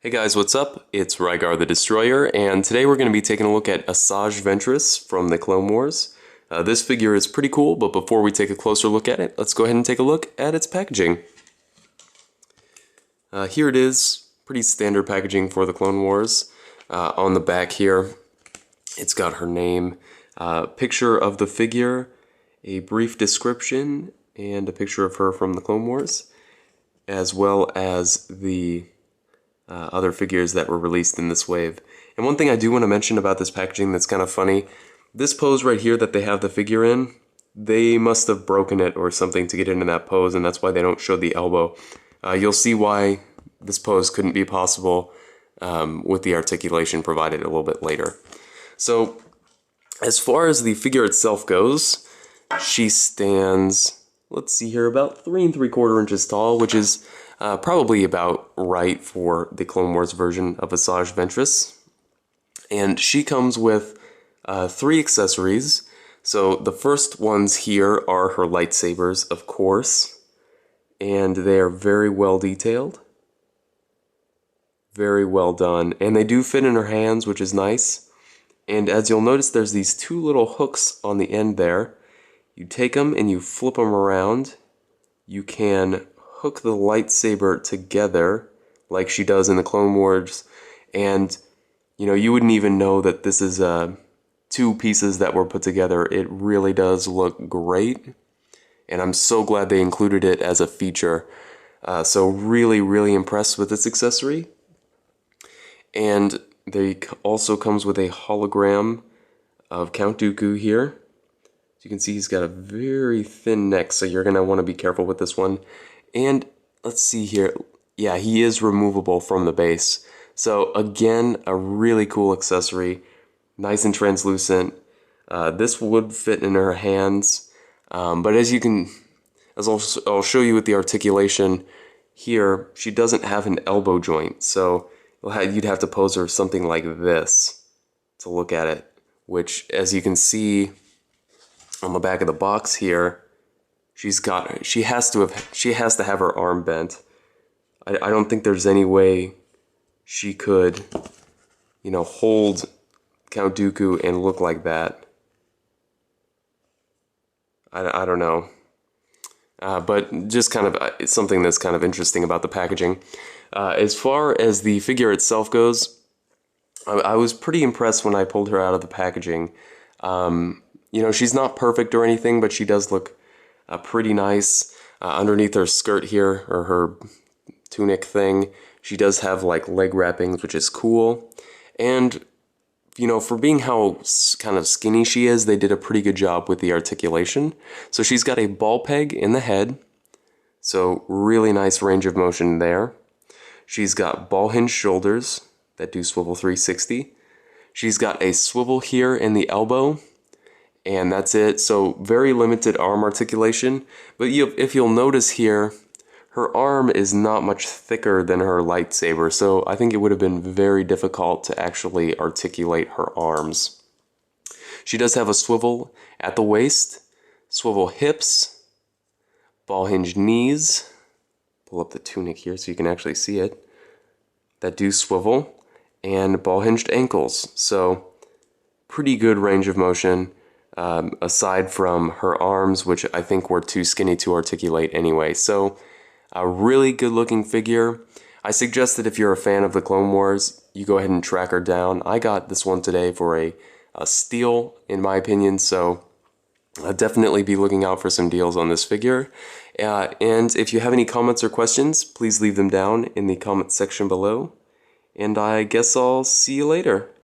Hey guys, what's up? It's Rygar the Destroyer, and today we're going to be taking a look at Asajj Ventress from the Clone Wars. This figure is pretty cool, but before we take a closer look at it, let's go ahead and take a look at its packaging. Here it is, pretty standard packaging for the Clone Wars. On the back here, it's got her name, picture of the figure, a brief description, and a picture of her from the Clone Wars, as well as the other figures that were released in this wave. And one thing I do want to mention about this packaging that's kind of funny, this pose right here that they have the figure in, they must have broken it or something to get into that pose, and that's why they don't show the elbow. You'll see why this pose couldn't be possible with the articulation provided a little bit later. So as far as the figure itself goes, she stands, let's see here, about 3 3/4 inches tall, which is probably about right for the Clone Wars version of Asajj Ventress. And she comes with 3 accessories. So the first ones here are her lightsabers, of course, and they are very well detailed. Very well done. And they do fit in her hands, which is nice. And as you'll notice, there's these 2 little hooks on the end there. You take them and you flip them around. You can hook the lightsaber together like she does in the Clone Wars, and you wouldn't even know that this is 2 pieces that were put together. It really does look great, and I'm so glad they included it as a feature. So really impressed with this accessory. And they also comes with a hologram of Count Dooku here. As you can see, he's got a very thin neck, so you're going to want to be careful with this one. And let's see here. Yeah, he is removable from the base. So again, a really cool accessory. Nice and translucent. This would fit in her hands. But as I'll show you with the articulation here, she doesn't have an elbow joint. So you'd have to pose her something like this to look at it. Which, as you can see on the back of the box here, she has to have her arm bent. I don't think there's any way she could, hold Count Dooku and look like that. I don't know. But just kind of something that's kind of interesting about the packaging. As far as the figure itself goes, I was pretty impressed when I pulled her out of the packaging. She's not perfect or anything, but she does look pretty nice. Underneath her skirt here, or her tunic thing, she does have like leg wrappings, which is cool. And for being how kind of skinny she is, they did a pretty good job with the articulation. So she's got a ball peg in the head, so really nice range of motion there. She's got ball hinge shoulders that do swivel 360. She's got a swivel here in the elbow, and that's it. So very limited arm articulation, but if you'll notice here, her arm is not much thicker than her lightsaber, so I think it would have been very difficult to actually articulate her arms. She does have a swivel at the waist, swivel hips, ball hinged knees, pull up the tunic here so you can actually see it, that do swivel, and ball hinged ankles. So pretty good range of motion. Aside from her arms, which I think were too skinny to articulate anyway. So a really good looking figure. I suggest that if you're a fan of the Clone Wars, you go ahead and track her down. I got this one today for a steal, in my opinion, so I'll definitely be looking out for some deals on this figure. And if you have any comments or questions, please leave them down in the comment section below. And I guess I'll see you later.